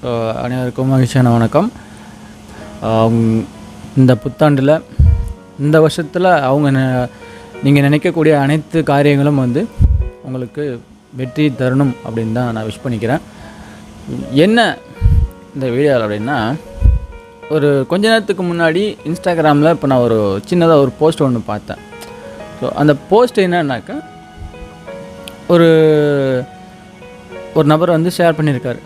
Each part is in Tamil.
ஸோ அனைவருக்கும் மகிழ்ச்சியான வணக்கம். இந்த புத்தாண்டில் இந்த வருஷத்தில் நீங்கள் நினைக்கக்கூடிய அனைத்து காரியங்களும் உங்களுக்கு வெற்றி தரணும் அப்படின்னு தான் நான் விஷ் பண்ணிக்கிறேன். என்ன இந்த வீடியோவில் அப்படின்னா, ஒரு கொஞ்ச நேரத்துக்கு முன்னாடி இன்ஸ்டாகிராமில் இப்போ நான் ஒரு சின்னதாக ஒரு போஸ்ட் ஒன்று பார்த்தேன். ஸோ அந்த போஸ்ட் என்னன்னாக்கா, ஒரு நபர் ஷேர் பண்ணியிருக்காரு.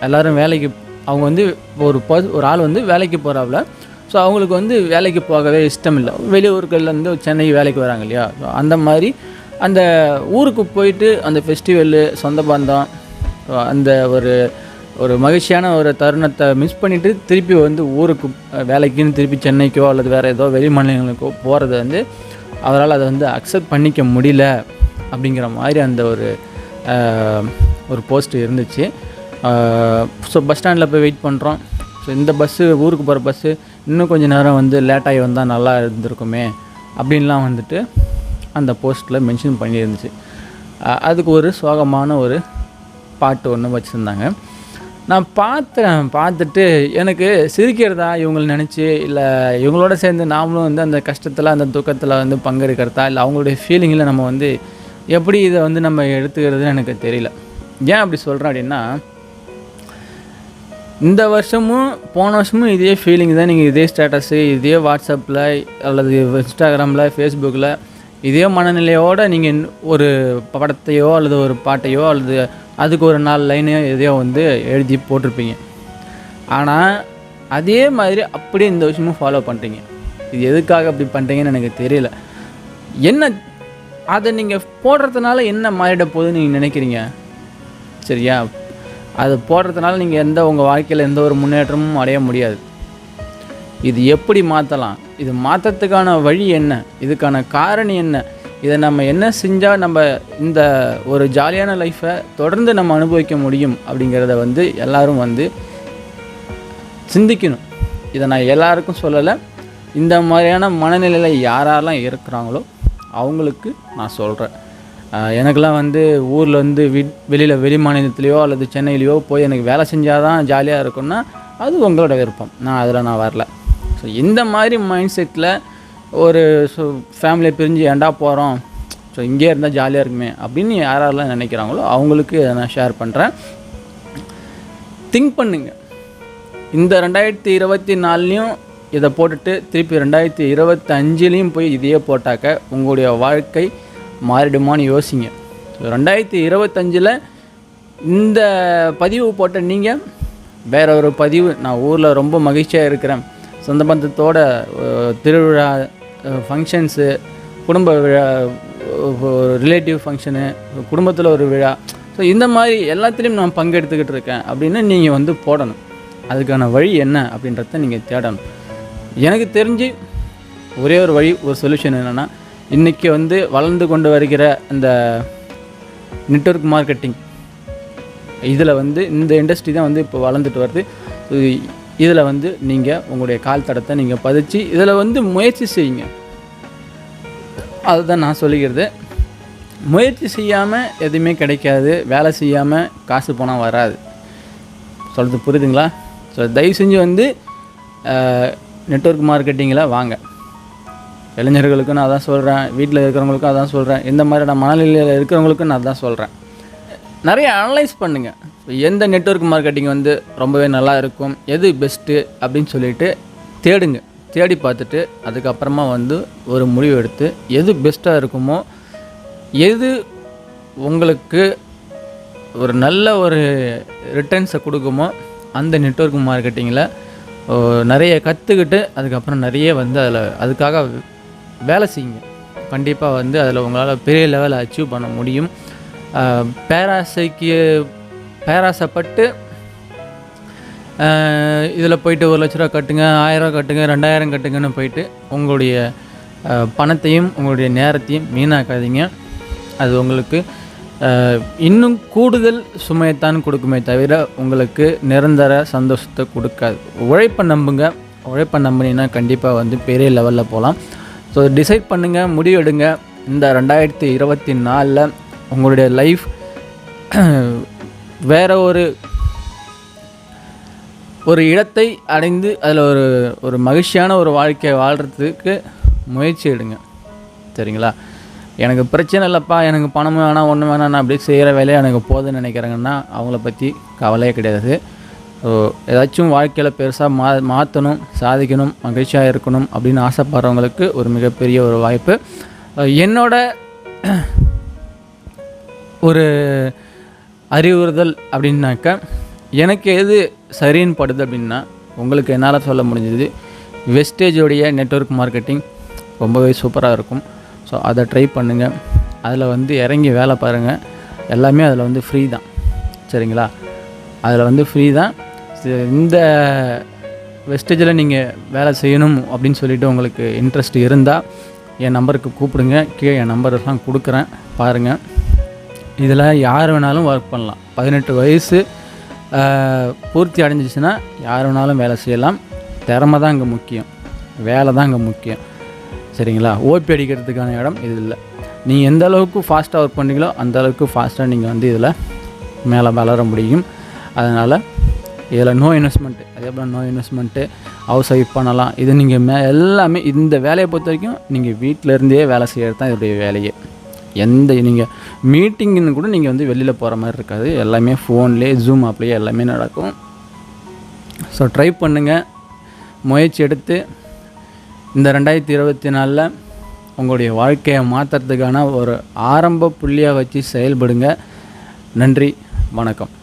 எல்லோரும் வேலைக்கு அவங்க ஒரு ஆள் வேலைக்கு போகிறாப்புல. ஸோ அவங்களுக்கு வேலைக்கு போகவே இஷ்டம் இல்லை. வெளியூர்கள்லேருந்து சென்னை வேலைக்கு வராங்க இல்லையா. ஸோ அந்த மாதிரி அந்த ஊருக்கு போயிட்டு அந்த ஃபெஸ்டிவலு, சொந்த பந்தம், அந்த ஒரு மகிழ்ச்சியான ஒரு தருணத்தை மிஸ் பண்ணிவிட்டு திருப்பி ஊருக்கு வேலைக்குன்னு திருப்பி சென்னைக்கோ அல்லது வேறு ஏதோ வெளி மாநிலங்களுக்கோ போகிறது அவரால் அதை அக்செப்ட் பண்ணிக்க முடியல அப்படிங்கிற மாதிரி அந்த ஒரு போஸ்ட் இருந்துச்சு. ஸோ பஸ் ஸ்டாண்டில் போய் வெயிட் பண்ணுறோம். ஸோ இந்த ஊருக்கு போகிற பஸ்ஸு இன்னும் கொஞ்சம் நேரம் லேட்டாகி வந்தால் நல்லா இருந்திருக்குமே அப்படின்லாம் அந்த போஸ்ட்டில் மென்ஷன் பண்ணியிருந்துச்சு. அதுக்கு ஒரு சோகமான ஒரு பாட்டு ஒன்று வச்சுருந்தாங்க. நான் பார்த்துட்டு எனக்கு சிரிக்கிறதா இவங்களை நினச்சி, இல்லை இவங்களோட சேர்ந்து நாமளும் அந்த கஷ்டத்தில் அந்த துக்கத்தில் பங்கெடுக்கிறதா, இல்லை அவங்களுடைய ஃபீலிங்கில் நம்ம எப்படி இதை நம்ம எடுத்துக்கிறதுன்னு எனக்கு தெரியல. ஏன் அப்படி சொல்கிறேன் அப்படின்னா, இந்த வருஷமும் போன வருஷமும் இதே ஃபீலிங் தான். நீங்கள் இதே ஸ்டேட்டஸு, இதே வாட்ஸ்அப்பில் அல்லது இன்ஸ்டாகிராமில், ஃபேஸ்புக்கில் இதே மனநிலையோடு நீங்கள் ஒரு படத்தையோ அல்லது ஒரு பாட்டையோ அல்லது அதுக்கு ஒரு 4 லைனையோ எதையோ எழுதி போட்டிருப்பீங்க. ஆனால் அதே மாதிரி அப்படியே இந்த விஷயமும் ஃபாலோ பண்ணுறீங்க. இது எதுக்காக அப்படி பண்ணுறீங்கன்னு எனக்கு தெரியல. என்ன அதை நீங்கள் போடுறதுனால என்ன மாறிட போகுதுன்னு நீங்கள் நினைக்கிறீங்க? சரியா? அது போடுறதுனால நீங்கள் உங்கள் வாழ்க்கையில் எந்த ஒரு முன்னேற்றமும் அடைய முடியாது. இது எப்படி மாற்றலாம்? இது மாற்றத்துக்கான வழி என்ன? இதுக்கான காரணம் என்ன? இதை நம்ம என்ன செஞ்சால் நம்ம இந்த ஒரு ஜாலியான லைஃப்பை தொடர்ந்து நம்ம அனுபவிக்க முடியும் அப்படிங்கிறத எல்லோரும் சிந்திக்கணும். இதை நான் எல்லாருக்கும் சொல்லலை. இந்த மாதிரியான மனநிலையில் யாரெல்லாம் இருக்கிறாங்களோ அவங்களுக்கு நான் சொல்கிறேன். எனக்கெல்லாம் ஊரில் வெளியில் வெளி மாநிலத்துலேயோ அல்லது சென்னையிலையோ போய் எனக்கு வேலை செஞ்சால் தான் ஜாலியாக இருக்குன்னா அது உங்களோட விருப்பம். நான் வரல. ஸோ இந்த மாதிரி மைண்ட் செட்டில் ஒரு ஃபேமிலியை பிரிஞ்சு ஏண்டா போகிறோம், ஸோ இங்கே இருந்தால் ஜாலியாக இருக்குமே அப்படின்னு யாரெல்லாம் நினைக்கிறாங்களோ அவங்களுக்கு இதை நான் ஷேர் பண்ணுறேன். திங்க் பண்ணுங்க. இந்த 2024லையும் இதை போட்டுட்டு திருப்பி 2025லையும் போய் இதையே போட்டாக்க உங்களுடைய வாழ்க்கை மாறிடுமான்னு யோசிங்க. 2025ல் இந்த பதிவு போட்ட நீங்கள் வேற ஒரு பதிவு, நான் ஊரில் ரொம்ப மகிழ்ச்சியாக இருக்கிறேன், சொந்த பந்தத்தோட திருவிழா, ஃபங்க்ஷன்ஸு, குடும்ப விழா, ரிலேட்டிவ் ஃபங்க்ஷனு, குடும்பத்தில் ஒரு விழா, ஸோ இந்த மாதிரி எல்லாத்துலேயும் நான் பங்கெடுத்துக்கிட்டு இருக்கேன் அப்படின்னு நீங்கள் போடணும். அதுக்கான வழி என்ன அப்படின்றத நீங்கள் தேடணும். எனக்கு தெரிஞ்சு ஒரே ஒரு வழி, ஒரு சொல்யூஷன் என்னென்னா, இன்றைக்கி வளர்ந்து கொண்டு வருகிற இந்த நெட்வொர்க் மார்க்கெட்டிங் இதில் இந்த இண்டஸ்ட்ரி தான் இப்போ வளர்ந்துட்டு வருது. இதில் நீங்கள் உங்களுடைய கால் தடத்தை நீங்கள் பதிச்சு இதில் முயற்சி செய்யுங்க. அதுதான் நான் சொல்லிக்கிறது. முயற்சி செய்யாமல் எதுவுமே கிடைக்காது. வேலை செய்யாமல் காசு போனால் வராது. சொல்கிறது புரியுதுங்களா? ஸோ தயவு செஞ்சு நெட்வொர்க் மார்க்கெட்டிங்கில் வாங்க. இளைஞர்களுக்கும் நான் அதான் சொல்கிறேன், வீட்டில் இருக்கிறவங்களுக்கும் அதான் சொல்கிறேன், இந்த மாதிரியான மனநிலையில் இருக்கிறவங்களுக்கும் நான் அதான் சொல்கிறேன். நிறைய அனலைஸ் பண்ணுங்கள். எந்த நெட்வொர்க் மார்க்கெட்டிங் ரொம்பவே நல்லா இருக்கும், எது பெஸ்ட்டு அப்படின்னு சொல்லிட்டு தேடுங்க. தேடி பார்த்துட்டு அதுக்கப்புறமா ஒரு முடிவு எடுத்து எது பெஸ்ட்டாக இருக்குமோ, எது உங்களுக்கு ஒரு நல்ல ஒரு ரிட்டர்ன்ஸை கொடுக்குமோ அந்த நெட்வொர்க் மார்க்கெட்டிங்கில் நிறைய கற்றுக்கிட்டு அதுக்கப்புறம் நிறைய அதுக்காக வேலை செய்யுங்க. கண்டிப்பாக அதில் உங்களால் பெரிய லெவலில் அச்சீவ் பண்ண முடியும். பேராசைப்பட்டு இதில் போயிட்டு 1 லட்ச ரூபா கட்டுங்க, 1000 ரூபா கட்டுங்க, 2000 கட்டுங்கன்னு போயிட்டு உங்களுடைய பணத்தையும் உங்களுடைய நேரத்தையும் வீணாக்காதீங்க. அது உங்களுக்கு இன்னும் கூடுதல் சுமையத்தான் கொடுக்குமே தவிர உங்களுக்கு நிரந்தர சந்தோஷத்தை கொடுக்காது. உழைப்பை நம்புங்க. உழைப்பை நம்பினீங்கன்னா கண்டிப்பாக பெரிய லெவலில் போகலாம். ஸோ டிசைட் பண்ணுங்கள், முடிவு எடுங்க. இந்த 2024ல் உங்களுடைய லைஃப் வேறு ஒரு ஒரு இடத்தை அடைந்து அதில் ஒரு மகிழ்ச்சியான ஒரு வாழ்க்கையை வாழ்கிறதுக்கு முயற்சி எடுங்க. சரிங்களா? எனக்கு பிரச்சனை இல்லைப்பா, எனக்கு பணமும் வேணாம், ஒன்றும் வேணாம், நான் அப்படியே செய்கிற வேலையை எனக்கு போதுன்னு நினைக்கிறேங்கன்னா அவங்கள பற்றி கவலையே கிடையாது. ஏதாச்சும் வாழ்க்கையில் பெருசாக மாற்றணும், சாதிக்கணும், மகிழ்ச்சியாக இருக்கணும் அப்படின்னு ஆசைப்படுறவங்களுக்கு ஒரு மிகப்பெரிய ஒரு வாய்ப்பு. என்னோட ஒரு அறிவுறுதல் அப்படின்னாக்கா, எனக்கு எது சரின்னு படுது அப்படின்னா, உங்களுக்கு என்னால் சொல்ல முடிஞ்சது வெஸ்டேஜோடைய நெட்வொர்க் மார்க்கெட்டிங் ரொம்பவே சூப்பராக இருக்கும். ஸோ அதை ட்ரை பண்ணுங்கள். அதில் இறங்கி வேலை பாருங்கள். எல்லாமே அதில் ஃப்ரீ தான். சரிங்களா? அதில் ஃப்ரீ தான். இந்த வெஸ்டேஜில் நீங்கள் வேலை செய்யணும் அப்படின்னு சொல்லிவிட்டு உங்களுக்கு இன்ட்ரெஸ்ட் இருந்தால் என் நம்பருக்கு கூப்பிடுங்க. கீழே என் நம்பர்லாம் கொடுக்குறேன், பாருங்கள். இதில் யார் வேணாலும் ஒர்க் பண்ணலாம். 18 வயசு பூர்த்தி அடைஞ்சிச்சுன்னா யார் வேணாலும் வேலை செய்யலாம். திறமை தான் இங்கே முக்கியம், வேலை தான் இங்கே முக்கியம். சரிங்களா? ஓபி அடிக்கிறதுக்கான இடம் இது இல்லை. நீங்கள் எந்த அளவுக்கு ஃபாஸ்ட்டாக ஒர்க் பண்ணுறீங்களோ அந்த அளவுக்கு ஃபாஸ்ட்டாக நீங்கள் இதில் மேலே வளர முடியும். அதனால் இதில் நோ இன்வெஸ்ட்மெண்ட்டு, அதே போல் நோ இன்வெஸ்ட்மெண்ட்டு, ஹவுஸ் ஒய்ஃப் பண்ணலாம். இது நீங்கள் எல்லாமே இந்த வேலையை பொறுத்த வரைக்கும் நீங்கள் வீட்டிலேருந்தே வேலை செய்கிறது தான் இதோடைய வேலையே. நீங்கள் மீட்டிங்குன்னு கூட நீங்கள் வெளியில் போகிற மாதிரி இருக்காது. எல்லாமே ஃபோன்லேயே, ஜூம் ஆப்லேயே எல்லாமே நடக்கும். ஸோ ட்ரை பண்ணுங்கள், முயற்சி எடுத்து இந்த 2024 உங்களுடைய வாழ்க்கையை மாற்றுறதுக்கான ஒரு ஆரம்ப புள்ளியாக வச்சு செயல்படுங்க. நன்றி, வணக்கம்.